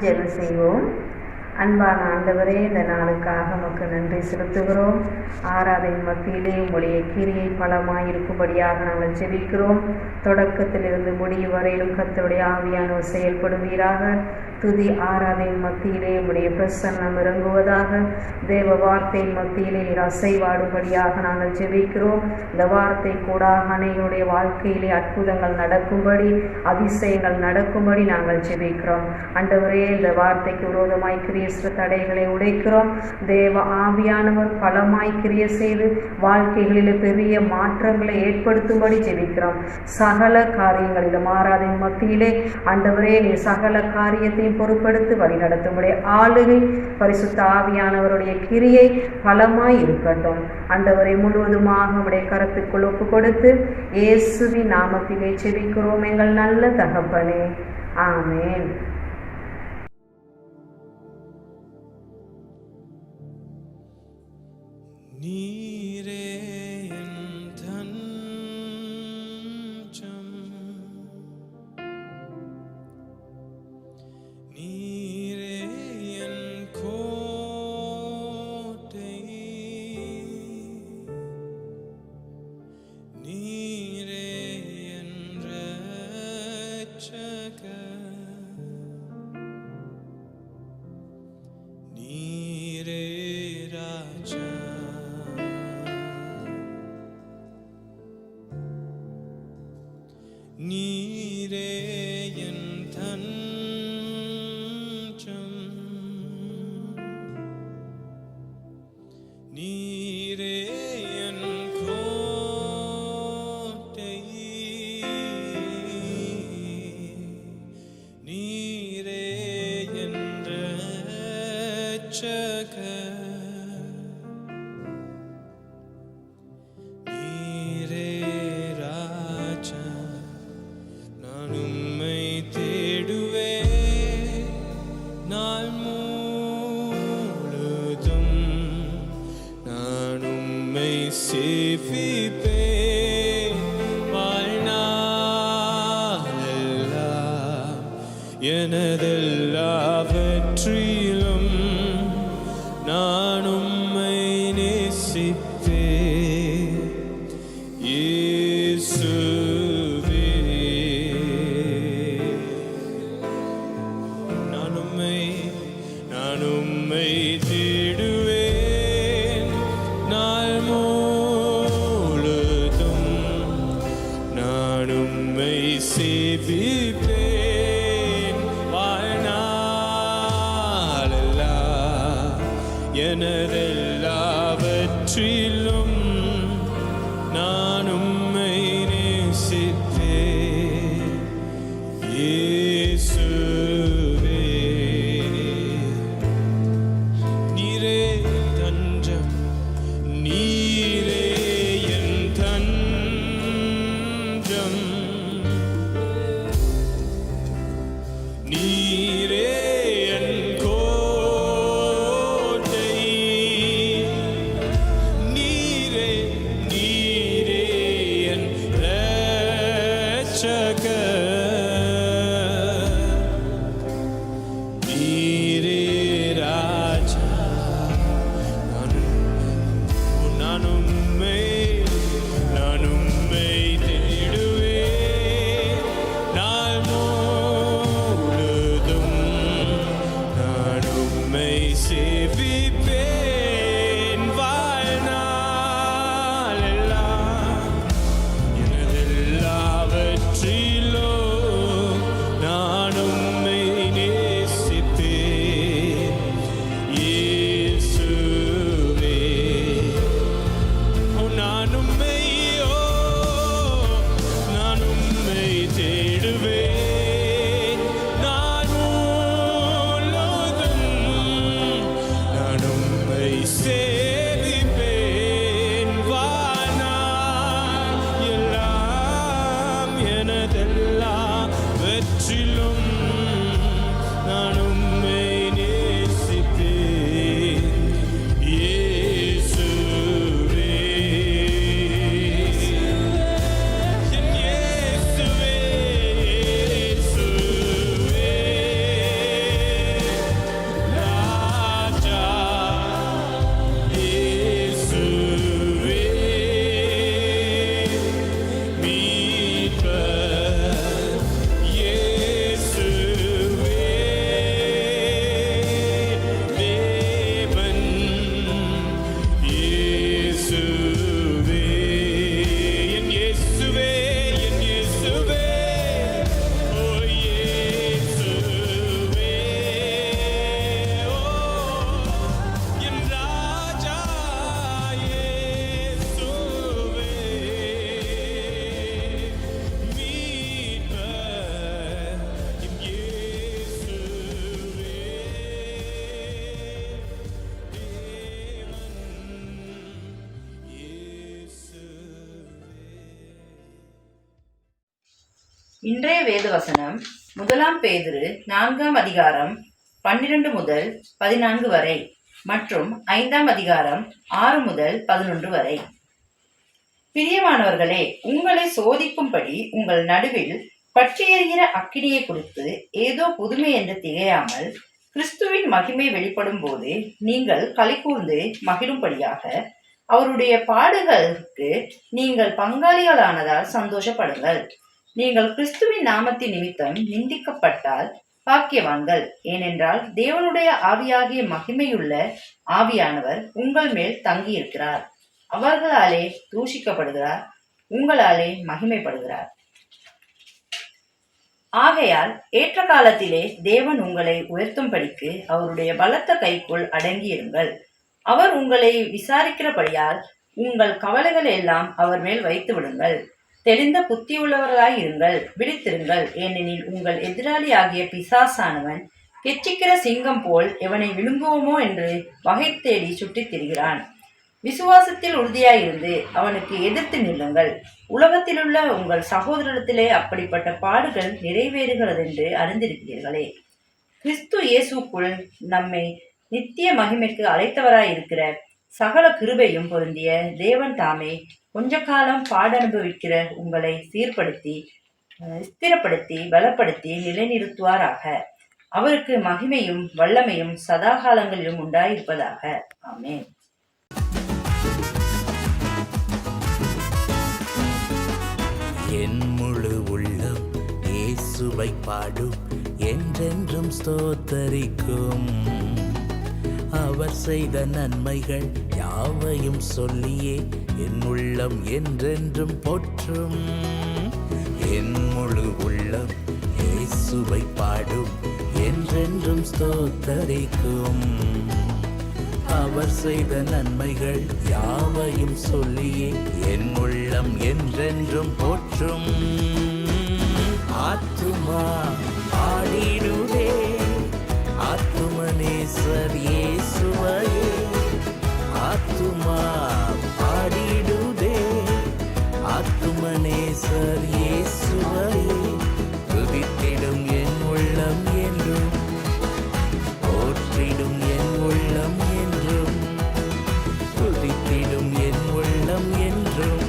ஜெபம் செய்வோம். அன்பான ஆண்டவரே, இந்த நாளுக்காக உமக்கு நன்றி செலுத்துகிறோம். ஆராதனை மத்தியிலே உம்முடைய கிரியை பலமாயிருக்கும்படியாக நாங்கள் ஜெபிக்கிறோம். தொடக்கத்திலிருந்து முடிவு வரையிலும் கர்த்தருடைய ஆவியானவர் செயல்படுவீராக. துதி ஆராதனை மத்தியிலே உம்முடைய பிரசன்னம் இறங்குவதாக. தேவ வார்த்தை மத்தியிலே நீர் அசைவாடும்படியாக நாங்கள் ஜெபிக்கிறோம். இந்த வார்த்தை கூடாக அனைவருடைய வாழ்க்கையிலே அற்புதங்கள் நடக்கும்படி, அதிசயங்கள் நடக்கும்படி நாங்கள் ஜெபிக்கிறோம். ஆண்டவரே, இந்த வார்த்தைக்கு விரோதமாய் தடைகளை உடைக்கிறோம். தேவ ஆவியானவர் பலமாய் கிரிய செய்து வாழ்க்கைகளில் பெரிய மாற்றங்களை ஏற்படுத்தும்படி ஜெபிக்கிறோம். சகல காரியங்களிலும் ஆராதனை மத்தியிலே ஆண்டவரே நீர் சகல காரியத்தையும் பொறுப்படுத்தி வழிநடத்தும்படி ஆளுகை பரிசுத்த ஆவியானவருடைய கிரியை பலமாய் இருக்கட்டும். ஆண்டவரை முழுவதுமாக உடைய கரத்துக்குள் ஒப்பு கொடுத்து இயேசுவின் நாமத்திலே ஜெபிக்கிறோம் எங்கள் நல்ல தகப்பனே, ஆமென். நீரே என் தஞ்சம், நீரே என் கோட்டை, நீரே என் இரட்சகர், நீரே ராஜா, நீரே என் தஞ்சம், நீரே என் கோட்டை, நீரே என் இரட்சகர், எனதெல்லாவற்றிலும் நான் உம்மை நேசிப்பேன் இயேசுவே. நான் உம்மை தேடுவேன் நாள் முழுதும், நான் உம்மை சேவிப்பேன் எனதெல்லாவற்றிலும் நான் உம்மை நேசிப்பேன் இயேசுவே. நீரே என் தஞ்சம், நீரே என் தஞ்சம், நீரே இன்றைய வேத வசனம் 1 பேதுரு 4 அதிகாரம் 12 முதல் 14 வரை மற்றும் 5 அதிகாரம் 6 முதல் 11 வரை. பிரியமானவர்களே, உங்களை சோதிக்கும்படி உங்கள் நடுவில் பற்றி எரிகிற அக்கினியை குறித்து ஏதோ புதுமை என்று திகையாமல், கிறிஸ்துவின் மகிமை வெளிப்படும் போது நீங்கள் களிகூர்ந்து மகிழும்படியாக அவருடைய பாடுகளுக்கு நீங்கள் பங்காளிகளானதால் சந்தோஷப்படுங்கள். நீங்கள் கிறிஸ்துவின் நாமத்தின் நிமித்தம் நிந்திக்கப்பட்டால் பாக்கியவான்கள். ஏனென்றால் தேவனுடைய ஆவியாகிய மகிமையுள்ள ஆவியானவர் உங்கள் மேல் தங்கியிருக்கிறார். அவர்களாலே தூஷிக்கப்படுகிறார், உங்களாலே மகிமைப்படுகிறார். ஆகையால் ஏற்ற காலத்திலே தேவன் உங்களை உயர்த்தும்படிக்கு அவருடைய பலத்த கைக்குள் அடங்கியிருங்கள். அவர் உங்களை விசாரிக்கிறபடியால் உங்கள் கவலைகள் எல்லாம் அவர் மேல் வைத்து விடுங்கள். தெளிந்த புத்தியுள்ளவர்களாய் இருங்கள், விழித்திருங்கள். ஏனெனில் உங்கள் எதிராளி ஆகிய பிசாசானவன் கெச்சிக்கிற சிங்கம் போல் எவனை விழுங்குவோமோ என்று வகை தேடி சுற்றித் திரிகிறான். விசுவாசத்தில் உறுதியாயிருந்து அவனுக்கு எதிர்த்து நில்லுங்கள். உலகத்திலுள்ள உங்கள் சகோதரத்திலே அப்படிப்பட்ட பாடுகள் நிறைவேறுகிறதென்று அறிந்திருக்கிறீர்களே. கிறிஸ்து இயேசுக்குள் நம்மை நித்திய மகிமைக்கு அழைத்தவராயிருக்கிற சகல கிருபையும் பொருந்திய தேவன் தாமே கொஞ்ச காலம் பாடனுபவிக்கிற உங்களை சீர்படுத்தி ஸ்திரப்படுத்தி பலப்படுத்தி நிலைநிறுத்துவாராக. அவருக்கு மகிமையும் வல்லமையும் சதாகாலங்களிலும் உண்டாயிருப்பதாக. ஆமென். என் முழு உள்ளம் இயேசுவை பாடும், என்றென்றும் ஸ்தோத்தரிக்கும். அவர் செய்த நன்மைகள் யாவையும் சொல்லியே என் உள்ளம் என்றென்றும் போற்றும். என் முழு உள்ளம் இயேசுவை பாடும், என்றென்றும் ஸ்தோத்தரிக்கும். அவர் செய்த நன்மைகள் யாவையும் சொல்லியே என் உள்ளம் என்றென்றும் போற்றும். ஆத்துமா பாடிடுதே, ஆத்துமனேசர் இயேசுவையே. ஆத்துமா பாடிடுதே, ஆத்துமனேசர் இயேசுவையே. துதித்திடும் என் உள்ளம் என்றும், போற்றிடும் என் உள்ளம் என்றும், துதித்திடும் என் உள்ளம் என்றும்,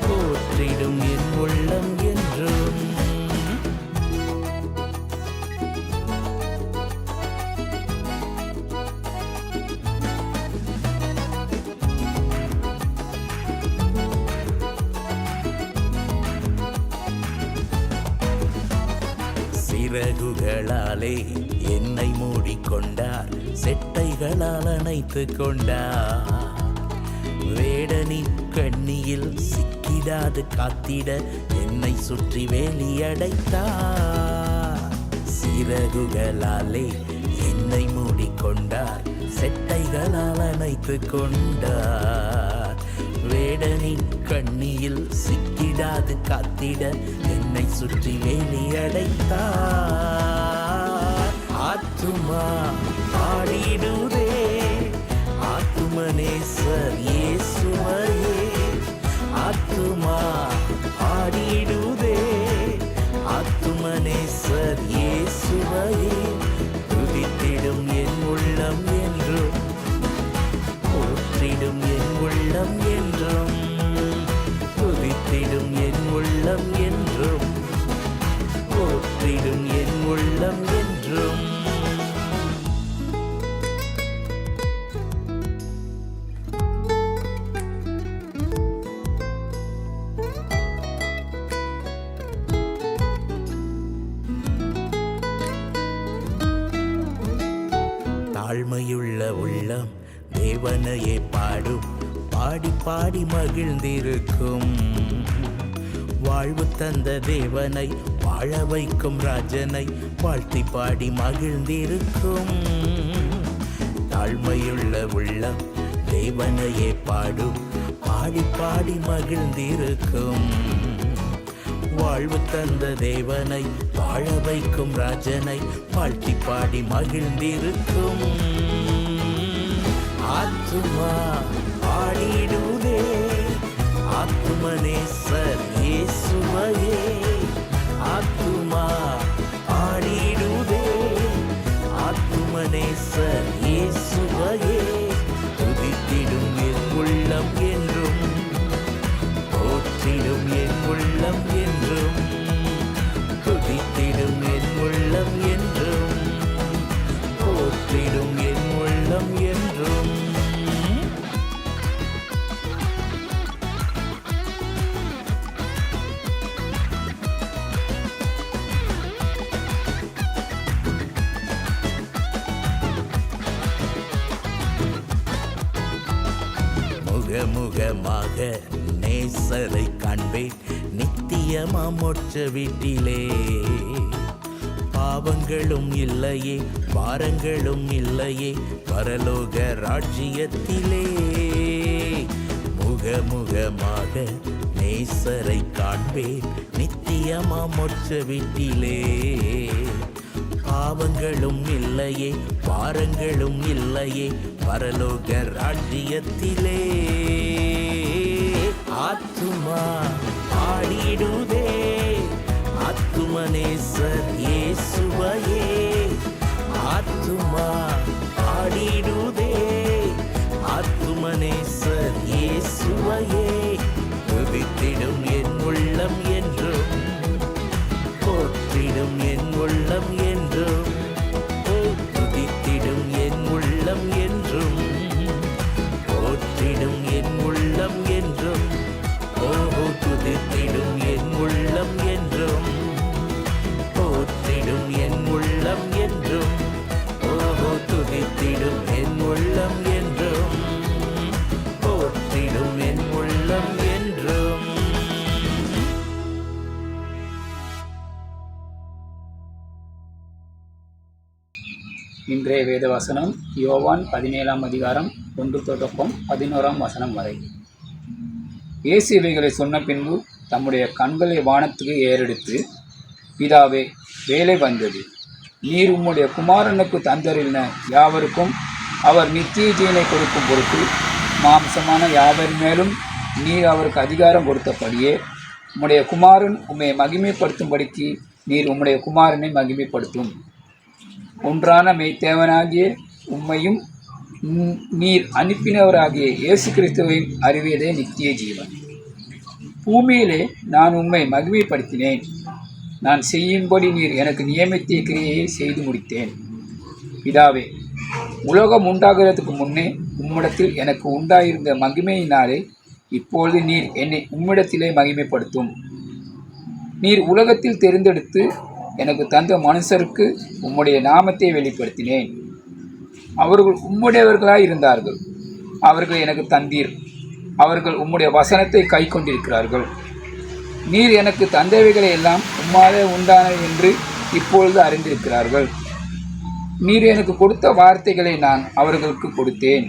போற்றிடும் என் உள்ளம் என்றும். சிறகுகளாலே என்னை மூடிக்கொண்டார், செட்டைகளால் அணைத்து கொண்டார். வேடனின் கண்ணியில் சிக்கிடாது காத்திட என்னை சுற்றி வேலியடைத்தார். சிறகுகளாலே என்னை மூடிக்கொண்டார், செட்டைகளால் அணைத்து கொண்டார். வேடனின் கண்ணியில் சிக்கிடாது காத்திட என்னை சுற்றி வேலியடைத்தார். ஆத்துமா பாடிடுதே, ஆத்துமனேசர் இயேசுவையே. ஆத்துமா பாடிடுதே, ஆத்துமனேசர் இயேசுவையே. துதித்திடும் என் உள்ளம் என்றும், போற்றிடும் என் உள்ளம் என்றும், துதித்திடும் என் உள்ளம் என்றும், போற்றிடும் என் உள்ளம் என்றும். தாழ்மையுள்ள உள்ளம் தேவனையே பாடும், பாடி பாடி மகிழ்ந்திருக்கும். வாழ்வு தந்த தேவனை, வாழ வைக்கும் ராஜனை வாழ்த்தி பாடி மகிழ்ந்திருக்கும். தாழ்மையுள்ள உள்ளம் தேவனையே பாடும், பாடி பாடி மகிழ்ந்திருக்கும். வாழ்வு தந்த தேவனை, வாழ வைக்கும் ராஜனை வாழ்த்தி பாடி மகிழ்ந்திருக்கும். ஆத்துமா பாடிடுதே, ஆத்துமனேசர் இயேசுவையே. முகமுகமாக நேசரை காண்பேன் நித்தியமா மோட்ச வீட்டிலே. பாவங்களும் இல்லையே பாரங்களும் இல்லையே பரலோக ராஜ்யத்திலே. முகமுகமாக நேசரை காண்பேன் நித்தியமா மோட்ச வீட்டிலே. பாவங்களும் இல்லையே பாரங்களும் இல்லையே பரலோக ராஜ்யத்திலே. ஆத்துமா ஆடிடுதே ஆத்துமனேசர் இயேசுவையே. ஆத்துமா ஆடிடுதே ஆத்துமனேசர் இயேசுவையே. துதித்திடும் என் உள்ளம் என்றும் போற்றிடும் என் உள்ளம் என்றும். துதித்திடும் என் உள்ளம் என்றும் போற்றிடும் என் உள்ளம் என்றும். துதித்திடும் என் உள்ளம் என்றும் போற்றிடும் என் உள்ளம் என்றும். துதித்திடும் என் உள்ளம் என்றும் போற்றிடும் என் உள்ளம் என்றும். இன்றைய வேத வசனம் யோவான் 17ஆம் அதிகாரம் 1-11 வசனம் வரை. இயேசு இவைகளை சொன்ன பின்பு தம்முடைய கண்களை வானத்துக்கு ஏறெடுத்து, பிதாவே, வேலை வந்தது. நீர் உம்முடைய குமாரனுக்கு தந்தரின யாவருக்கும் அவர் நித்திய ஜீவனை கொடுக்கும் பொருட்டு மாம்சமான யாவர் மேலும் நீர் அவருக்கு அதிகாரம் கொடுத்தபடியே உம்முடைய குமாரன் உம்மை மகிமைப்படுத்தும்படிக்கு நீர் உம்முடைய குமாரனை மகிமைப்படுத்தும். ஒன்றான மெய்த்தேவனாகிய உம்மையும் நீர் அனுப்பினவராகிய இயேசு கிறிஸ்துவையும் அறிவியதே நித்திய ஜீவன். பூமியிலே நான் உம்மை மகிமைப்படுத்தினேன். நான் செய்யும்படி நீர் எனக்கு நியமித்த கிரியையை செய்து முடித்தேன். பிதாவே, உலகம் உண்டாகிறதுக்கு முன்னே உம்மிடத்தில் எனக்கு உண்டாயிருந்த மகிமையினாலே இப்பொழுது நீர் என்னை உம்மிடத்திலே மகிமைப்படுத்தும். நீர் உலகத்தில் தெரிந்தெடுத்து எனக்கு தந்த மனுஷருக்கு உம்முடைய நாமத்தை வெளிப்படுத்தினேன். அவர்கள் உம்முடையவர்களாய் இருந்தார்கள். அவர்கள் எனக்கு தந்தீர். அவர்கள் உம்முடைய வசனத்தை கை கொண்டிருக்கிறார்கள். நீர் எனக்கு தந்தவைகளை எல்லாம் உம்மாலே உண்டான என்று இப்பொழுது அறிந்திருக்கிறார்கள். நீர் எனக்கு கொடுத்த வார்த்தைகளை நான் அவர்களுக்கு கொடுத்தேன்.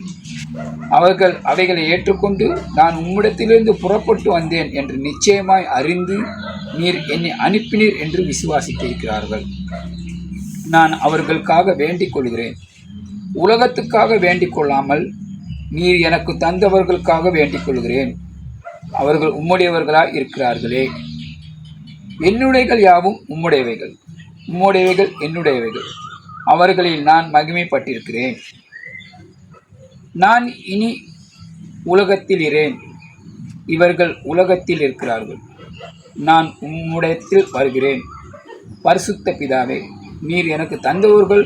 அவர்கள் அவைகளை ஏற்றுக்கொண்டு நான் உம்மிடத்திலிருந்து புறப்பட்டு வந்தேன் என்று நிச்சயமாய் அறிந்து நீர் என்னை அனுப்பினீர் என்று விசுவாசித்திருக்கிறார்கள். நான் அவர்களுக்காக வேண்டிக் கொள்கிறேன். உலகத்துக்காக வேண்டிக் கொள்ளாமல் நீர் எனக்கு தந்தவர்களுக்காக வேண்டிக் கொள்கிறேன். அவர்கள் உம்முடையவர்களாய் இருக்கிறார்களே. என்னுடையவைகள் யாவும் உம்முடையவைகள், உம்முடையவைகள் என்னுடையவைகள். அவர்களில் நான் மகிமைப்பட்டிருக்கிறேன். நான் இனி உலகத்தில் இரேன். இவர்கள் உலகத்தில் இருக்கிறார்கள். நான் உம்முடையத்தில் வருகிறேன். பரிசுத்த பிதாவே, நீர் எனக்கு தந்தவர்கள்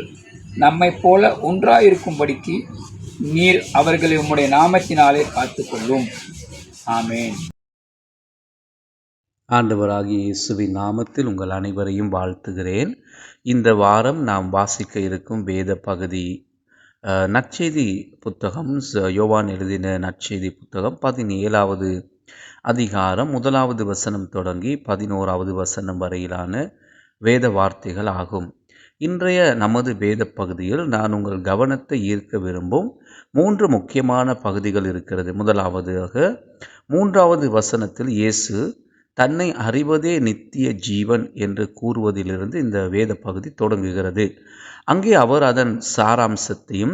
நம்மைப் போல ஒன்றாயிருக்கும்படிக்கு நீர் அவர்களை உம்முடைய நாமத்தினாலே காத்துக்கொள்ளும். ஆமேன். ஆண்டவராகிய இயேசுவின் நாமத்தில் உங்கள் அனைவரையும் வாழ்த்துகிறேன். இந்த வாரம் நாம் வாசிக்க இருக்கும் வேத பகுதி நற்செய்தி புத்தகம், யோவான் எழுதின நற்செய்தி புத்தகம் 17வது அதிகாரம் 1வது வசனம் தொடங்கி 11வது வசனம் வரையிலான வேத வார்த்தைகள் ஆகும். இன்றைய நமது வேத பகுதியில் நான் உங்கள் கவனத்தை ஈர்க்க விரும்பும் 3 முக்கியமான பகுதிகள் இருக்கிறது. முதலாவதாக 3வது வசனத்தில் இயேசு தன்னை அறிவதே நித்திய ஜீவன் என்று கூறுவதிலிருந்து இந்த வேத பகுதி தொடங்குகிறது. அங்கே அவர் அதன் சாராம்சத்தையும்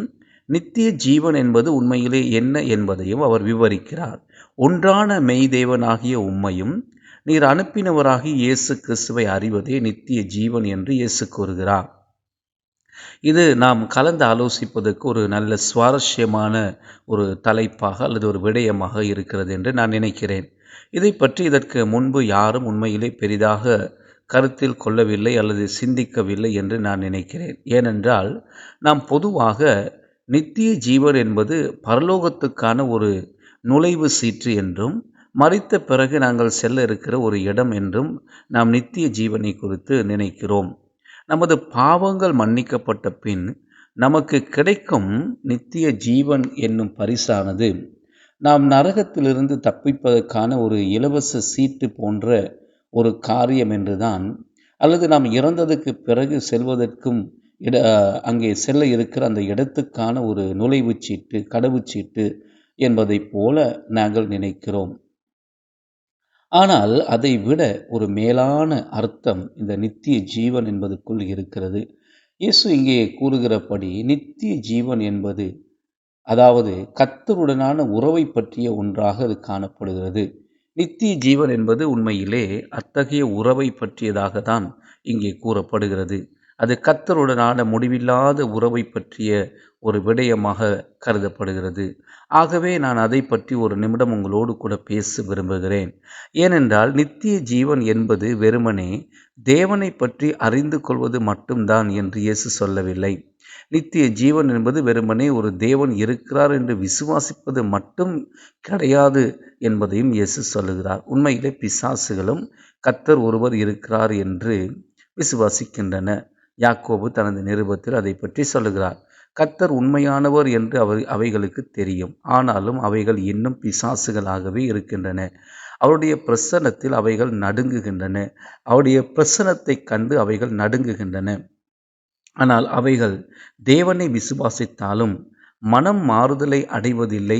நித்திய ஜீவன் என்பது உண்மையிலே என்ன என்பதையும் அவர் விவரிக்கிறார். ஒன்றான மெய்தேவனாகிய உம்மையும் நீர் அனுப்பினவராகிய இயேசு கிறிஸ்துவை அறிவதே நித்திய ஜீவன் என்று இயேசு கூறுகிறார். இது நாம் கலந்து ஆலோசிப்பதற்கு ஒரு நல்ல சுவாரஸ்யமான ஒரு தலைப்பாக அல்லது ஒரு விடயமாக இருக்கிறது என்று நான் நினைக்கிறேன். இதை பற்றி இதற்கு முன்பு யாரும் உண்மையிலே பெரிதாக கருத்தில் கொள்ளவில்லை அல்லது சிந்திக்கவில்லை என்று நான் நினைக்கிறேன். ஏனென்றால் நாம் பொதுவாக நித்திய ஜீவன் என்பது பரலோகத்துக்கான ஒரு நுழைவு சீற்று என்றும் மரித்த பிறகு நாங்கள் செல்ல இருக்கிற ஒரு இடம் என்றும் நாம் நித்திய ஜீவனை குறித்து நினைக்கிறோம். நமது பாவங்கள் மன்னிக்கப்பட்ட பின் நமக்கு கிடைக்கும் நித்திய ஜீவன் என்னும் பரிசானது நாம் நரகத்திலிருந்து தப்பிப்பதற்கான ஒரு இலவச சீட்டு போன்ற ஒரு காரியம் என்றுதான், அல்லது நாம் இறந்ததுக்கு பிறகு செல்வதற்கும் அங்கே செல்ல இருக்கிற அந்த இடத்துக்கான ஒரு நுழைவுச் சீட்டு, கடவுச்சீட்டு என்பதைப் போல நாங்கள் நினைக்கிறோம். ஆனால் அதை விட ஒரு மேலான அர்த்தம் இந்த நித்திய ஜீவன் என்பதற்குள் இருக்கிறது. இயேசு இங்கே கூறுகிறபடி நித்திய ஜீவன் என்பது, அதாவது கர்த்தருடனான உறவை பற்றிய ஒன்றாக அது காணப்படுகிறது. நித்திய ஜீவன் என்பது உண்மையிலே அத்தகைய உறவை பற்றியதாக தான் இங்கே கூறப்படுகிறது. அது கர்த்தருடனான முடிவில்லாத உறவை பற்றிய ஒரு விடயமாக கருதப்படுகிறது. ஆகவே நான் அதை பற்றி ஒரு நிமிடம் உங்களோடு கூட பேச விரும்புகிறேன். ஏனென்றால் நித்திய ஜீவன் என்பது வெறுமனே தேவனை பற்றி அறிந்து கொள்வது மட்டும்தான் என்று இயேசு சொல்லவில்லை. நித்திய ஜீவன் என்பது வெறுமனே ஒரு தேவன் இருக்கிறார் என்று விசுவாசிப்பது மட்டும் கிடையாது என்பதையும் இயேசு சொல்லுகிறார். உண்மையிலே பிசாசுகளும் கர்த்தர் ஒருவர் இருக்கிறார் என்று விசுவாசிக்கின்றன. யாக்கோபு தனது நிருபத்தில் அதை பற்றி சொல்லுகிறார். கர்த்தர் உண்மையானவர் என்று அவைகளுக்கு தெரியும், ஆனாலும் அவைகள் இன்னும் பிசாசுகளாகவே இருக்கின்றன. அவருடைய பிரசன்னத்தில் அவைகள் நடுங்குகின்றன. அவருடைய பிரசன்னத்தை கண்டு அவைகள் நடுங்குகின்றன. ஆனால் அவைகள் தேவனை விசுவாசித்தாலும் மனம் மாறுதலை அடைவதில்லை,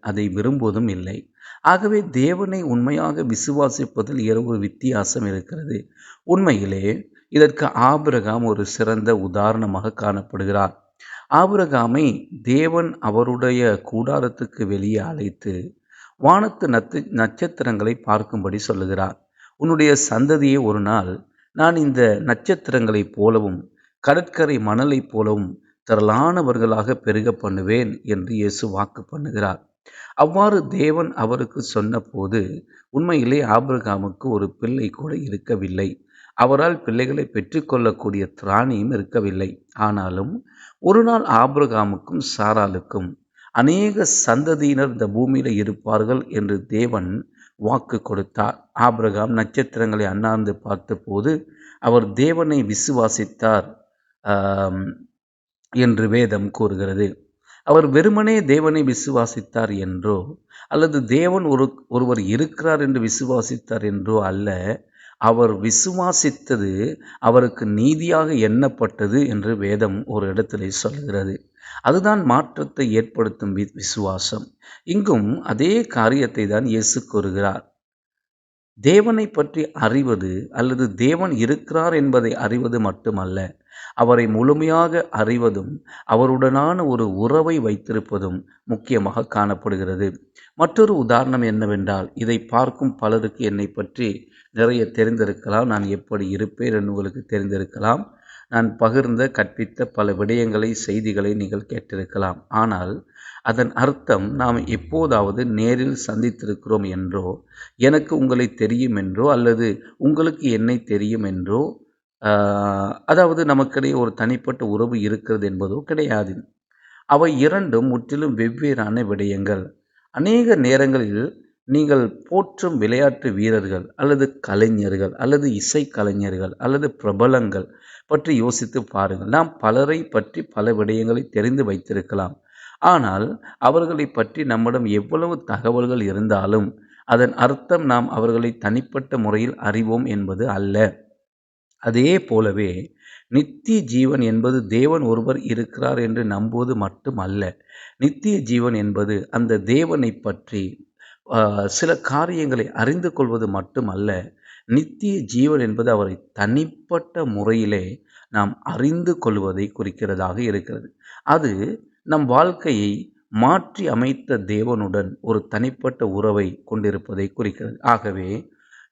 அதை விரும்புவதும் இல்லை. ஆகவே தேவனை உண்மையாக விசுவாசிப்பதில் ஒரு வித்தியாசம் இருக்கிறது. உண்மையிலே இதற்கு ஆபிரகாம் ஒரு சிறந்த உதாரணமாக காணப்படுகிறார். ஆபிரகாமை தேவன் அவருடைய கூடாரத்துக்கு வெளியே அழைத்து வானத்து நட்சத்திரங்களை பார்க்கும்படி சொல்லுகிறார். உன்னுடைய சந்ததியை ஒரு நாள் நான் இந்த நட்சத்திரங்களைப் போலவும் கடற்கரை மணலைப் போலவும் திரளானவர்களாக பெருக பண்ணுவேன் என்று இயேசு வாக்கு பண்ணுகிறார். அவ்வாறு தேவன் அவருக்கு சொன்னபோது உண்மையிலே ஆபிரகாமுக்கு ஒரு பிள்ளை கூட இருக்கவில்லை. அவரால் பிள்ளைகளை பெற்றுக்கொள்ளக்கூடிய திராணியும் இருக்கவில்லை. ஆனாலும் ஒரு நாள் ஆபிரகாமுக்கும் சாராளுக்கும் அநேக சந்ததியினர் இந்த பூமியில இருப்பார்கள் என்று தேவன் வாக்கு கொடுத்தார். ஆபிரகாம் நட்சத்திரங்களை அண்ணாந்து பார்த்தபோது அவர் தேவனை விசுவாசித்தார் என்று வேதம் கூறுகிறது. அவர் வெறுமனே தேவனை விசுவாசித்தார் என்றோ அல்லது தேவன் ஒருவர் இருக்கிறார் என்று விசுவாசித்தார் என்றோ அல்ல, அவர் விசுவாசித்தது அவருக்கு நீதியாக எண்ணப்பட்டது என்று வேதம் ஒரு இடத்திலே சொல்கிறது. அதுதான் மாற்றத்தை ஏற்படுத்தும் விசுவாசம். இங்கும் அதே காரியத்தை தான் இயேசு கூறுகிறார். தேவனை பற்றி அறிவது அல்லது தேவன் இருக்கிறார் என்பதை அறிவது மட்டுமல்ல, அவரை முழுமையாக அறிவதும் அவருடனான ஒரு உறவை வைத்திருப்பதும் முக்கியமாக காணப்படுகிறது. மற்றொரு உதாரணம் என்னவென்றால், இதை பார்க்கும் பலருக்கு என்னை பற்றி நிறைய தெரிந்திருக்கலாம், நான் எப்படி இருப்பேன் என்று உங்களுக்கு தெரிந்திருக்கலாம், நான் பகிர்ந்த கற்பித்த பல விடயங்களை செய்திகளை நீங்கள் கேட்டிருக்கலாம். ஆனால் அதன் அர்த்தம் நாம் எப்போதாவது நேரில் சந்தித்திருக்கிறோம் என்றோ, எனக்கு உங்களை தெரியும் என்றோ அல்லது உங்களுக்கு என்னை தெரியும் என்றோ, அதாவது நமக்கிடையே ஒரு தனிப்பட்ட உறவு இருக்கிறது என்பதோ கிடையாது. அவை இரண்டும் முற்றிலும் வெவ்வேறான விடயங்கள். அநேக நேரங்களில் நீங்கள் போற்றும் விளையாட்டு வீரர்கள் அல்லது கலைஞர்கள் அல்லது இசைக்கலைஞர்கள் அல்லது பிரபலங்கள் பற்றி யோசித்து பாருங்கள். நாம் பலரை பற்றி பல விடயங்களை தெரிந்து வைத்திருக்கலாம். ஆனால் அவர்களை பற்றி நம்மிடம் எவ்வளவு தகவல்கள் இருந்தாலும் அதன் அர்த்தம் நாம் அவர்களை தனிப்பட்ட முறையில் அறிவோம் என்பது அல்ல. அதே போலவே நித்திய ஜீவன் என்பது தேவன் ஒருவர் இருக்கிறார் என்று நம்புவது மட்டும் அல்ல. நித்திய ஜீவன் என்பது அந்த தேவனை பற்றி சில காரியங்களை அறிந்து கொள்வது மட்டுமல்ல. நித்திய ஜீவன் என்பது அவரை தனிப்பட்ட முறையிலே நாம் அறிந்து கொள்வதை குறிக்கிறதாக இருக்கிறது. அது நம் வாழ்க்கையை மாற்றி அமைத்த தேவனுடன் ஒரு தனிப்பட்ட உறவை கொண்டிருப்பதை குறிக்கிறது. ஆகவே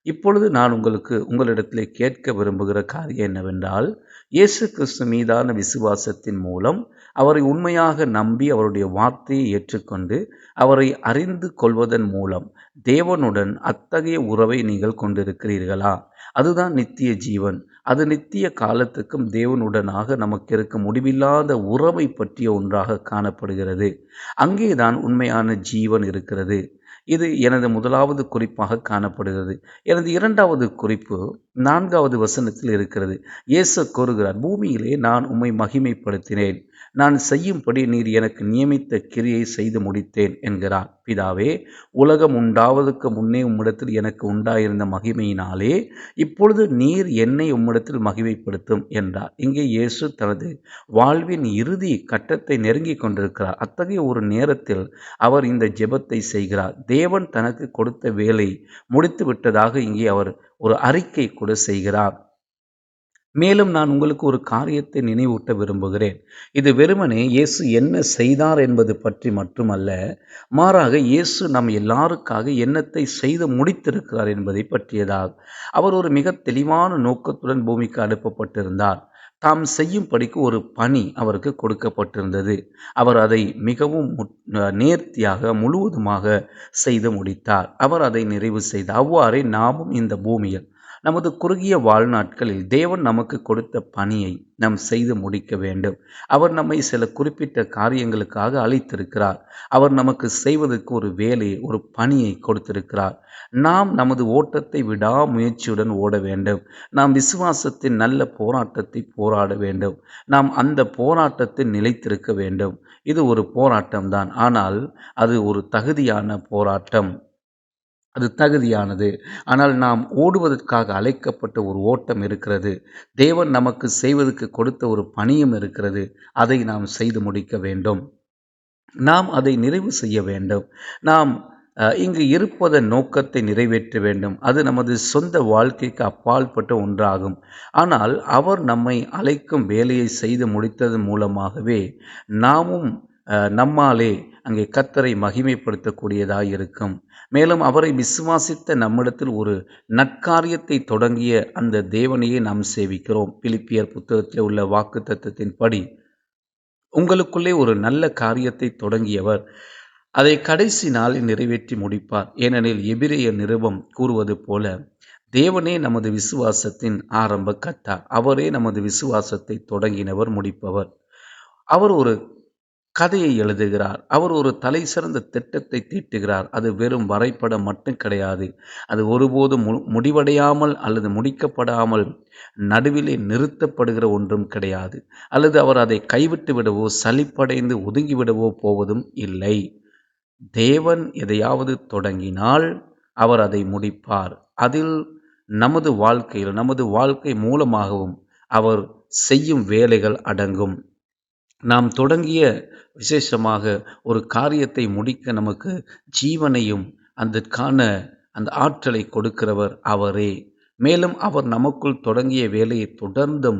இப்பொழுது நான் உங்களிடத்திலே கேட்க விரும்புகிற காரியம் என்னவென்றால், இயேசு கிறிஸ்து மீதான விசுவாசத்தின் மூலம் அவரை உண்மையாக நம்பி அவருடைய வார்த்தையை ஏற்றுக்கொண்டு அவரை அறிந்து கொள்வதன் மூலம் தேவனுடன் அத்தகைய உறவை நீங்கள் கொண்டிருக்கிறீர்களா? அதுதான் நித்திய ஜீவன். அது நித்திய காலத்துக்கும் தேவனுடனாக நமக்கு இருக்க முடிவில்லாத உறவை பற்றிய ஒன்றாக காணப்படுகிறது. அங்கேதான் உண்மையான ஜீவன் இருக்கிறது. இது எனது முதலாவது குறிப்பாக காணப்படுகிறது. எனது இரண்டாவது குறிப்பு, 4வது வசனத்தில் இருக்கிறது. இயேசு கூறுகிறார், பூமியிலே நான் உம்மை மகிமைப்படுத்தினேன், நான் செய்யும்படி நீர் எனக்கு நியமித்த கிரியை செய்து முடித்தேன் என்கிறார். பிதாவே, உலகம் உண்டாவதற்கு முன்னே உம்மிடத்தில் எனக்கு உண்டாயிருந்த மகிமையினாலே இப்பொழுது நீர் என்னை உம்மிடத்தில் மகிமைப்படுத்தும் என்றார். இங்கே இயேசு தனது வாழ்வின் இறுதி கட்டத்தை நெருங்கி கொண்டிருக்கிறார். அத்தகைய ஒரு நேரத்தில் அவர் இந்த ஜெபத்தை செய்கிறார். தேவன் தனக்கு கொடுத்த வேலை முடித்து விட்டதாக இங்கே அவர் ஒரு அறிக்கை கூட செய்கிறார். மேலும் நான் உங்களுக்கு ஒரு காரியத்தை நினைவூட்ட விரும்புகிறேன். இது வெறுமனே இயேசு என்ன செய்தார் என்பது பற்றி மட்டுமல்ல, மாறாக இயேசு நம் எல்லாருக்காக என்னத்தை செய்து முடித்திருக்கிறார் என்பதை பற்றியதாகும். அவர் ஒரு மிக தெளிவான நோக்கத்துடன் பூமிக்கு அனுப்பப்பட்டிருந்தார். தாம் செய்யும்படிக்கு ஒரு பணி அவருக்கு கொடுக்கப்பட்டிருந்தது. அவர் அதை மிகவும் நேர்த்தியாக முழுவதுமாக செய்து முடித்தார். அவர் அதை நிறைவு செய்தார். அவ்வாறே நாமும் இந்த பூமியில் நமது குறுகிய வாழ்நாட்களில் தேவன் நமக்கு கொடுத்த பணியை நாம் செய்து முடிக்க வேண்டும். அவர் நம்மை சில குறிப்பிட்ட காரியங்களுக்காக அழைத்திருக்கிறார். அவர் நமக்கு செய்வதற்கு ஒரு வேலையை, ஒரு பணியை கொடுத்திருக்கிறார். நாம் நமது ஓட்டத்தை விடாமுயற்சியுடன் ஓட வேண்டும். நாம் விசுவாசத்தின் நல்ல போராட்டத்தை போராட வேண்டும். நாம் அந்த போராட்டத்தில் நிலைத்திருக்க வேண்டும். இது ஒரு போராட்டம்தான், ஆனால் அது ஒரு தகுதியான போராட்டம். அது தகுதியானது. ஆனால் நாம் ஓடுவதற்காக அழைக்கப்பட்ட ஒரு ஓட்டம் இருக்கிறது. தேவன் நமக்கு செய்வதற்கு கொடுத்த ஒரு பணியும் இருக்கிறது. அதை நாம் செய்து முடிக்க வேண்டும். நாம் அதை நிறைவு செய்ய வேண்டும். நாம் இங்கு இருப்பதன் நோக்கத்தை நிறைவேற்ற வேண்டும். அது நமது சொந்த வாழ்க்கைக்கு அப்பாற்பட்ட ஒன்றாகும். ஆனால் அவர் நம்மை அழைக்கும் வேலையை செய்து முடித்ததன் மூலமாகவே நாமும் நம்மாலே அங்கே கர்த்தரை மகிமைப்படுத்தக்கூடியதாக இருக்கும். மேலும் அவரை விசுவாசித்த நம்மிடத்தில் ஒரு நற்காரியத்தை தொடங்கிய அந்த தேவனையே நாம் சேவிக்கிறோம். பிலிப்பியர் புத்தகத்தில் உள்ள வாக்குத்தத்தத்தின்படி உங்களுக்குள்ளே ஒரு நல்ல காரியத்தை தொடங்கியவர் அதை கடைசி நாளில் நிறைவேற்றி முடிப்பார். ஏனெனில் எபிரேயர் நிருபம் கூறுவது போல, தேவனே நமது விசுவாசத்தின் ஆரம்ப கர்த்தர். அவரே நமது விசுவாசத்தை தொடங்கினவர், முடிப்பவர். அவர் ஒரு கதையை எழுதுகிறார். அவர் ஒரு தலை சிறந்த திட்டத்தை தீட்டுகிறார். அது வெறும் வரைபடம் மட்டும் கிடையாது. அது ஒருபோதும் முடிவடையாமல் அல்லது முடிக்கப்படாமல் நடுவிலே நிறுத்தப்படுகிற ஒன்றும் கிடையாது. அல்லது அவர் அதை கைவிட்டு விடவோ சலிப்படைந்து ஒதுங்கிவிடவோ போவதும் இல்லை. தேவன் எதையாவது தொடங்கினால் அவர் அதை முடிப்பார். அதில் நமது வாழ்க்கையில், நமது வாழ்க்கை மூலமாகவும் அவர் செய்யும் வேலைகள் அடங்கும். நாம் தொடங்கிய விசேஷமாக ஒரு காரியத்தை முடிக்க நமக்கு ஜீவனையும் அதற்கான அந்த ஆற்றலை கொடுக்கிறவர் அவரே. மேலும் அவர் நமக்குள் தொடங்கிய வேலையை தொடர்ந்தும்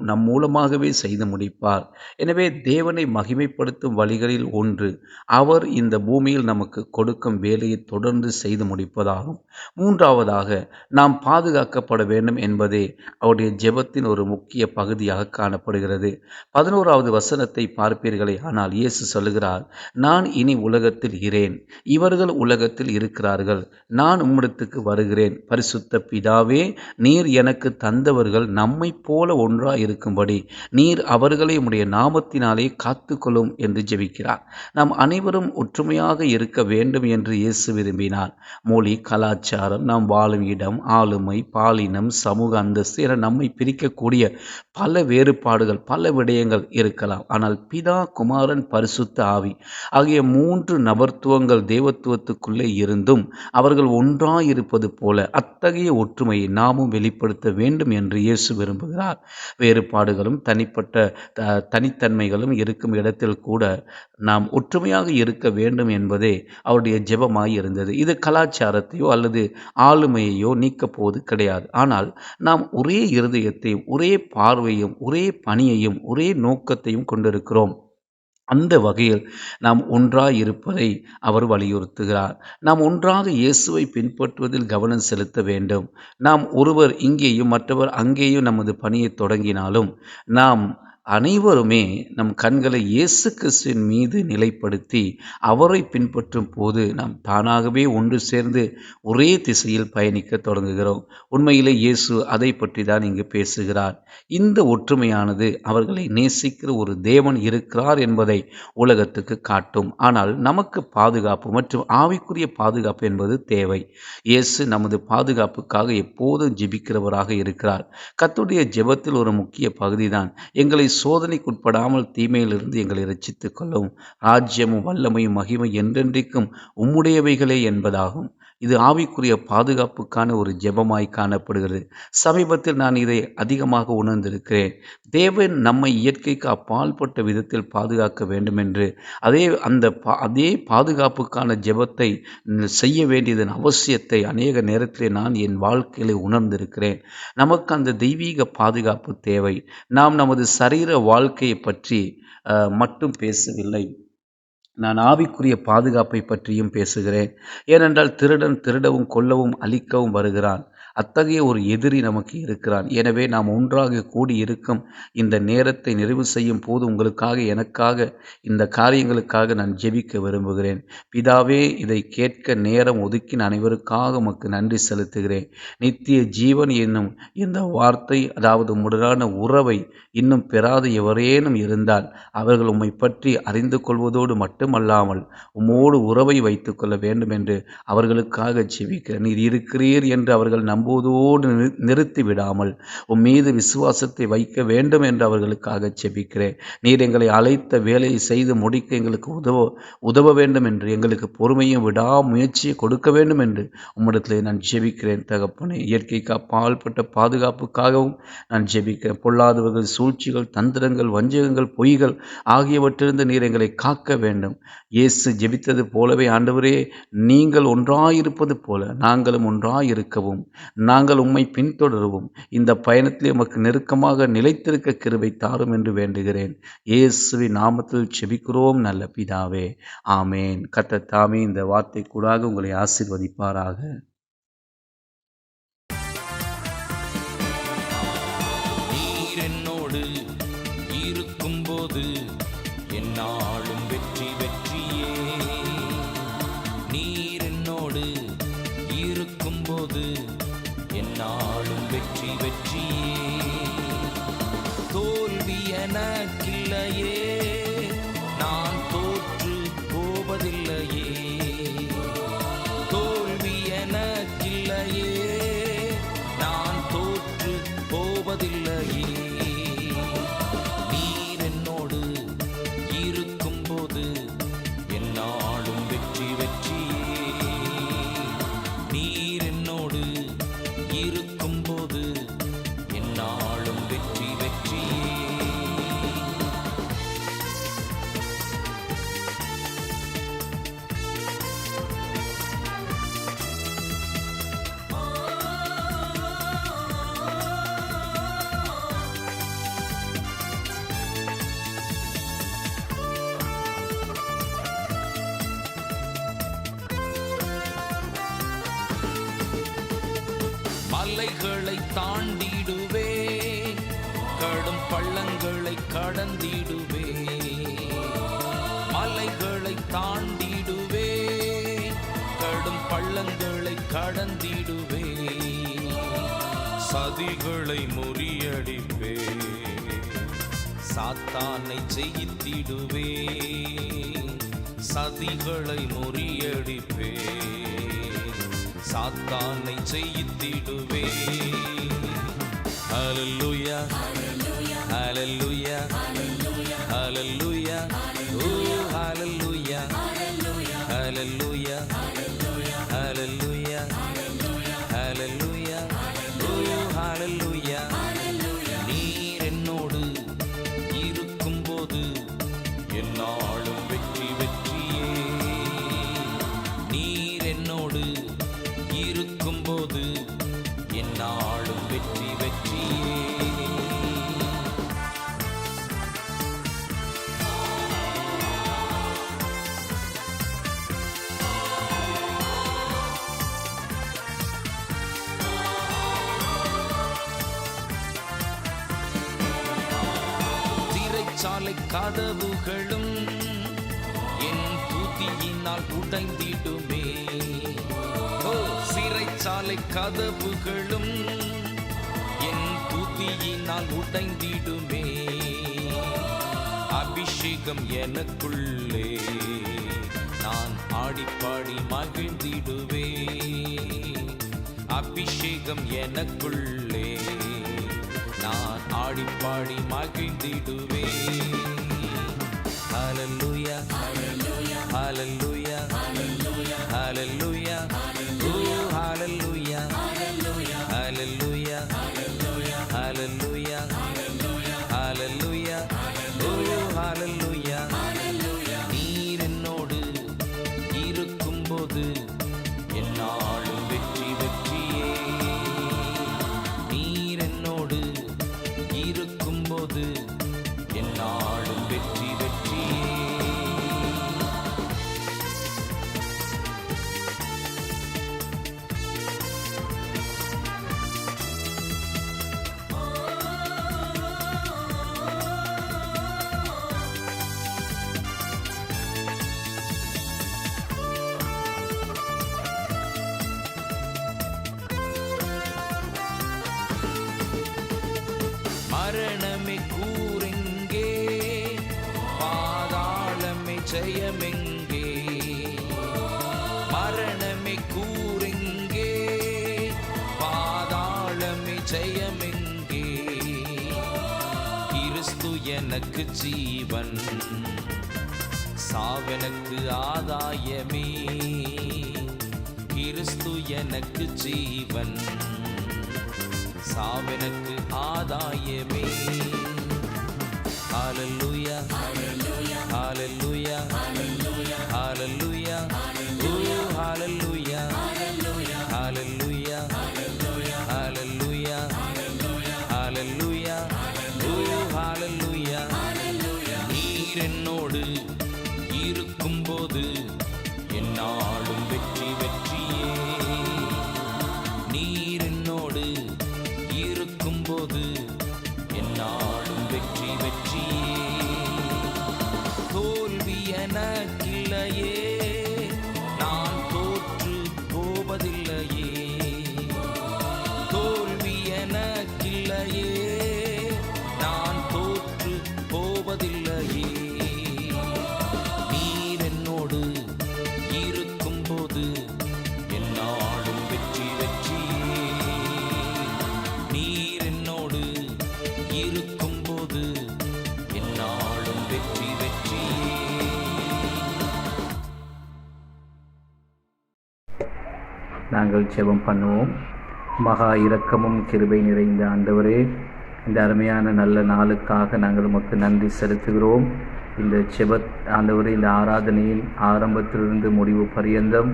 நம் மூலமாகவே செய்து முடிப்பார். எனவே தேவனை மகிமைப்படுத்தும் வழிகளில் ஒன்று அவர் இந்த பூமியில் நமக்கு கொடுக்கும் வேலையை தொடர்ந்து செய்து முடிப்பதாகும். 3வதாக நாம் பாதுகாக்கப்பட வேண்டும் என்பதே அவருடைய ஜெபத்தின் ஒரு முக்கிய பகுதியாக காணப்படுகிறது. 11வது வசனத்தை பார்ப்பீர்களே, ஆனால் இயேசு சொல்லுகிறார், நான் இனி உலகத்தில் இரேன், இவர்கள் உலகத்தில் இருக்கிறார்கள், நான் உம்மிடத்துக்கு வருகிறேன். பரிசுத்த பிதாவே, நீர் எனக்கு தந்தவர்கள் நம்மை போல ஒன்றாய் இருக்கும்படி நீர் அவர்களை உம்முடைய நாமத்தினாலே காத்துக்கொள்ளும் என்று ஜெபிக்கிறார். நாம் அனைவரும் ஒற்றுமையாக இருக்க வேண்டும் என்று இயேசு விரும்பினார். மொழி, கலாச்சாரம், நாம் வாழும் இடம், ஆளுமை, பாலினம், சமூக அந்தஸ்து என நம்மை பிரிக்கக்கூடிய பல வேறுபாடுகள், பல விடயங்கள் இருக்கலாம். ஆனால் பிதா, குமாரன், பரிசுத்த ஆவி ஆகிய 3 நபர்த்துவங்கள் தேவத்துவத்துக்குள்ளே இருந்தும் அவர்கள் ஒன்றாயிருப்பது போல அத்தகைய ஒற்றுமையை நாமும் வெளிப்படுத்த வேண்டும் என்று இயேசு விரும்புகிறார். வேறுபாடுகளும் தனித்தன்மைகளும் இருக்கும் இடத்தில் கூட நாம் ஒற்றுமையாக இருக்க வேண்டும் என்பதே அவருடைய ஜெபமாய் இருந்தது. இது கலாச்சாரத்தையோ அல்லது ஆளுமையையோ நீக்கப் போவது கிடையாது. ஆனால் நாம் ஒரே இருதயத்தையும், ஒரே பார்வையும், ஒரே பணியையும், ஒரே நோக்கத்தையும் கொண்டிருக்கிறோம். அந்த வகையில் நாம் ஒன்றாய் இருப்பதை அவர் வலியுறுத்துகிறார். நாம் ஒன்றாக இயேசுவை பின்பற்றுவதில் கவனம் செலுத்த வேண்டும். நாம் ஒருவர் இங்கேயும் மற்றவர் அங்கேயும் நமது பணியை தொடங்கினாலும் நாம் அனைவருமே நம் கண்களை இயேசு கிறிஸ்துவின் மீது நிலைப்படுத்தி அவரை பின்பற்றும் போது நாம் தானாகவே ஒன்று சேர்ந்து ஒரே திசையில் பயணிக்க தொடங்குகிறோம். உண்மையிலே இயேசு அதை பற்றி தான் இங்கு பேசுகிறார். இந்த ஒற்றுமையானது அவர்களை நேசிக்கிற ஒரு தேவன் இருக்கிறார் என்பதை உலகத்துக்கு காட்டும். ஆனால் நமக்கு பாதுகாப்பு மற்றும் ஆவிக்குரிய பாதுகாப்பு என்பது தேவை. இயேசு நமது பாதுகாப்புக்காக எப்போதும் ஜெபிக்கிறவராக இருக்கிறார். கர்த்தருடைய ஜெபத்தில் ஒரு முக்கிய பகுதிதான் எங்களை சோதனைக்குட்படாமல் தீமையிலிருந்து எங்களை ரட்சித்துக் கொள்ளவும், ராஜ்யமும் வல்லமையும் மகிமை என்றென்றைக்கும் உம்முடையவைகளே என்பதாகும். இது ஆவிக்குரிய பாதுகாப்புக்கான ஒரு ஜெபமாய் காணப்படுகிறது. சமீபத்தில் நான் இதை அதிகமாக உணர்ந்திருக்கிறேன். தேவன் நம்மை இயற்கைக்கு அப்பாற்பட்ட விதத்தில் பாதுகாக்க வேண்டும் என்று அதே பாதுகாப்புக்கான ஜெபத்தை செய்ய வேண்டியதன் அவசியத்தை அநேக நேரத்திலே நான் என் வாழ்க்கையிலே உணர்ந்திருக்கிறேன். நமக்கு அந்த தெய்வீக பாதுகாப்பு தேவை. நாம் நமது சரீர வாழ்க்கையை பற்றி மட்டும் பேசவில்லை, நான் ஆவிக்குரிய பாதுகாப்பை பற்றியும் பேசுகிறேன். ஏனென்றால் திருடன் திருடவும் கொல்லவும் அழிக்கவும் வருகிறான். அத்தகைய ஒரு எதிரி நமக்கு இருக்கிறான். எனவே நாம் ஒன்றாக கூடியிருக்கும் இந்த நேரத்தை நிறைவு செய்யும் போது உங்களுக்காக எனக்காக இந்த காரியங்களுக்காக நான் ஜெபிக்க விரும்புகிறேன். பிதாவே, இதை கேட்க நேரம் ஒதுக்கின அனைவருக்காக உமக்கு நன்றி செலுத்துகிறேன். நித்திய ஜீவன் என்னும் இந்த வார்த்தை, அதாவது முழுதான உறவை இன்னும் பெறாத எவரேனும் இருந்தால் அவர்கள் உம்மை பற்றி அறிந்து கொள்வதோடு மட்டுமல்லாமல் உம்மோடு உறவை வைத்துக் கொள்ள வேண்டும் என்று அவர்களுக்காக ஜெபிக்கிறேன். நீர் இருக்கிறீர் என்று அவர்கள் நம்புவதோடு நிறுத்தி விடாமல் உம் மீது விசுவாசத்தை வைக்க வேண்டும் என்று அவர்களுக்காக ஜெபிக்கிறேன். நீர் எங்களை அழைத்த வேலையை செய்து முடிக்க எங்களுக்கு உதவ வேண்டும் என்று, எங்களுக்கு பொறுமையும் விடாமுயற்சியை கொடுக்க வேண்டும் என்று உம்மிடத்திலே நான் ஜெபிக்கிறேன். தகப்பனே, இயற்கைக்கு அப்பாற்பட்ட பாதுகாப்புக்காகவும் நான் ஜெபிக்கிறேன். பொல்லாதவர்கள், சூழ்ச்சிகள், தந்திரங்கள், வஞ்சகங்கள், பொய்கள் ஆகியவற்றிலிருந்து நீர் எங்களை காக்க வேண்டும். இயேசு ஜெபித்தது போலவே ஆண்டவரே, நீங்கள் ஒன்றாயிருப்பது போல நாங்களும் ஒன்றாயிருக்கவும், நாங்கள் உம்மை பின்தொடரவும், இந்த பயணத்திலே உமக்கு நெருக்கமாக நிலைத்திருக்க கிருபை தாரும் என்று வேண்டுகிறேன். இயேசுவின் நாமத்தில் ஜெபிக்கிறோம் நல்ல பிதாவே, ஆமேன். கர்த்தர் தாமே இந்த வார்த்தை கூடாக உங்களை ஆசீர்வதிப்பாராக. நீர் என்னோடு இருக்கும்போது என்னாலும் வெற்றி வெற்றியே. நீர் என்னோடு இருக்கும்போது என்னாலும் வெற்றி வெற்றியே. தோல்வி எனக்கில்லையே, நான் தோற்று போவதில்லையே. தோல்வி எனக்கில்லையே, நான் தோற்று போவதில்லையே. நீர் என்னோடு இருக்கும்போது என்னாலும் வெற்றி வெற்றியே. நீர் என்னோடு இருக்கும்போது என்னாலும் வெற்றி வெற்றியே. மலைகளை தாண்டிடுவே, கடும் பள்ளங்களை கடந்திடுவே. மலைகளை தாண்டிடுவே, கடும் பள்ளங்களை கடந்திடுவே. சதிகளை முறியடிப்பே, சாத்தானை ஜெயித்திடுவே. சதிகளை முறியடிப்பே, சாத்தானை ஜெயித்திடுவே. ஹல்லேலூயா, ஹல்லேலூயா, ஹல்லேலூயா, ஓ ஹல்லேலூயா, ஹல்லேலூயா, ஹல்லேலூயா, ஹல்லேலூயா, ஓ ஹல்லேலூயா. நீர் என்னோடு இருக்கும்போது என்னாலும் வெற்றி வெற்றியே. நீர் என்னோடு இருக்கும்போது என்னாலும் வெற்றி வெற்றியே. சிறைச்சாலை கதவுகளும் என் துதியினால் உடைந்திடுமே. ஓ, சிறைச்சாலை கதவுகளும் என் துதியினால் உடைந்திடுமே. அபிஷேகம் எனக்குள்ளே நான் ஆடிப்பாடி மகிழ்ந்திடுவே. அபிஷேகம் எனக்குள்ளே நான் ஆடிப்பாடி மகிழ்ந்திடுவே. ஹல்லேலூயா ஹல்லேலூயா ஹல்லேலூயா ஹல்லேலூயா ஓ ஹல்லேலூயா ஹல்லேலூயா ஹல்லேலூயா ஹல்லேலூயா ஓ ஹல்லேலூயா. நீர் என்னோடு இருக்கும்போது என்னாலும் வெற்றி வெற்றியே. நீர் என்னோடு இருக்கும்போது என்னாலும் வெற்றி வெற்றியே. மரணமே கூறெங்கே, பாதாளமே ஜெயமெங்கே. மரணமே கூறெங்கே, பாதாளமே ஜெயமெங்கே. கிறிஸ்து எனக்கு ஜீவன், சாவெனக்கு ஆதாயமே. கிறிஸ்து எனக்கு ஜீவன், சாவெனக்கு ஆதாயமே. ஹல்லேலூயா ஹல்லேலூயா ஹல்லேலூயா ஹல்லேலூயா ஓ ஹல்லேலூயா ஹல்லேலூயா ஹல்லேலூயா ஹல்லேலூயா ஓ ஹல்லேலூயா. நீர் என்னோடு இருக்கும்போது என்னாலும் வெற்றி வெற்றியே. நீர் என்னோடு இருக்கும்போது என்னாலும் வெற்றி வெற்றியே. தோல்வி எனக்கில்லையே, நான் தோற்று போவதில்லையே. தோல்வி எனக்கில்லையே, நான் தோற்று போவதில்லையே. நீர் என்னோடு இருக்கும்போது என்னாலும் வெற்றி வெற்றியே. நீர் என்னோடு இருக்கும்போது என்னாலும் வெற்றி வெற்றியே. நாங்கள் ஜெபம் பண்ணுவோம். மகா இரக்கமும் கிருபை நிறைந்த ஆண்டவரே, இந்த அருமையான நல்ல நாளுக்காக நாங்கள் உமக்கு நன்றி செலுத்துகிறோம். இந்த ஜெபத் ஆண்டவரே, இந்த ஆராதனையின் ஆரம்பத்திலிருந்து முடிவு பரியந்தம்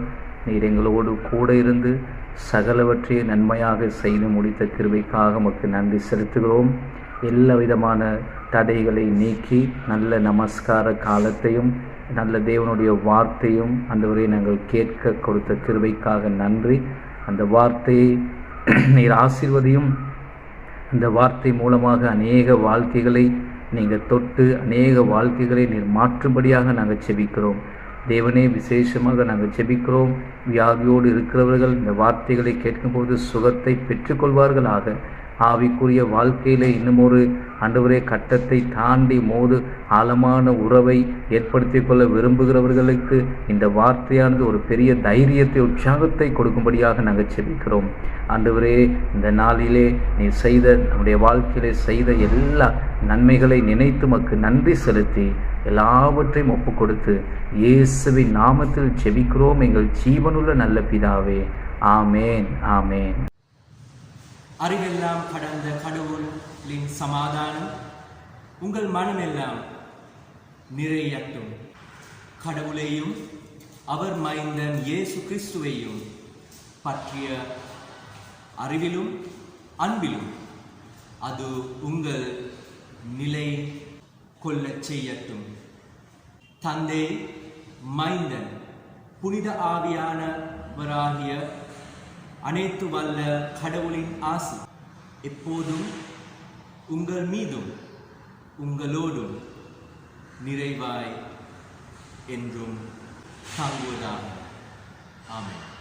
நீர் எங்களோடு கூட இருந்து சகலவற்றையும் நன்மையாக செய்து முடித்த கிருபைக்காக உமக்கு நன்றி செலுத்துகிறோம். எல்லா விதமான தடைகளை நீக்கி நல்ல நமஸ்கார காலத்தையும் நல்ல தேவனுடைய வார்த்தையும் ஆண்டவரே நாங்கள் கேட்க கொடுத்த கிருபைக்காக நன்றி. அந்த வார்த்தையை நீர் ஆசீர்வதியும். அந்த வார்த்தை மூலமாக அநேக வாழ்க்கைகளை நீங்கள் தொட்டு அநேக வாழ்க்கைகளை நீர் மாற்றும்படியாக நாங்கள் செபிக்கிறோம். தேவனே, விசேஷமாக நாங்கள் செபிக்கிறோம். வியாதியோடு இருக்கிறவர்கள் இந்த வார்த்தைகளை கேட்கும்போது சுகத்தை பெற்றுக்கொள்வார்களாக. ஆவிக்குரிய வாழ்க்கையில் இன்னும் ஒரு ஆண்டவரே கட்டத்தை தாண்டி ஆழமான உறவை ஏற்படுத்தி கொள்ள விரும்புகிறவர்களுக்கு இந்த வார்த்தையானது ஒரு பெரிய தைரியத்தை, உற்சாகத்தை கொடுக்கும்படியாக நாங்கள் செபிக்கிறோம். ஆண்டவரே, இந்த நாளிலே நீ செய்த நம்முடைய வாழ்க்கையிலே செய்த எல்லா நன்மைகளை நினைத்து மக்கு நன்றி செலுத்தி எல்லாவற்றையும் ஒப்பு கொடுத்து இயேசுவின் நாமத்தில் செபிக்கிறோம் எங்கள் ஜீவனுள்ள நல்ல பிதாவே. ஆமேன், ஆமேன். அறிவெல்லாம் கடந்த கடவுளின் சமாதானம் உங்கள் மனமெல்லாம் நிறையட்டும். கடவுளையும் அவர் மைந்தன் இயேசு கிறிஸ்துவையும் பற்றிய அறிவிலும் அன்பிலும் அது உங்கள் நிலை கொள்ளச் செய்யட்டும். தந்தை, மைந்தன், புனித ஆவியானவராகிய அனைத்து வல்ல கடவுளின் ஆசி எப்போதும் உங்கள் மீதும் உங்களோடும் நிறைவாய் என்றும் தாங்குவதாக. ஆமென்.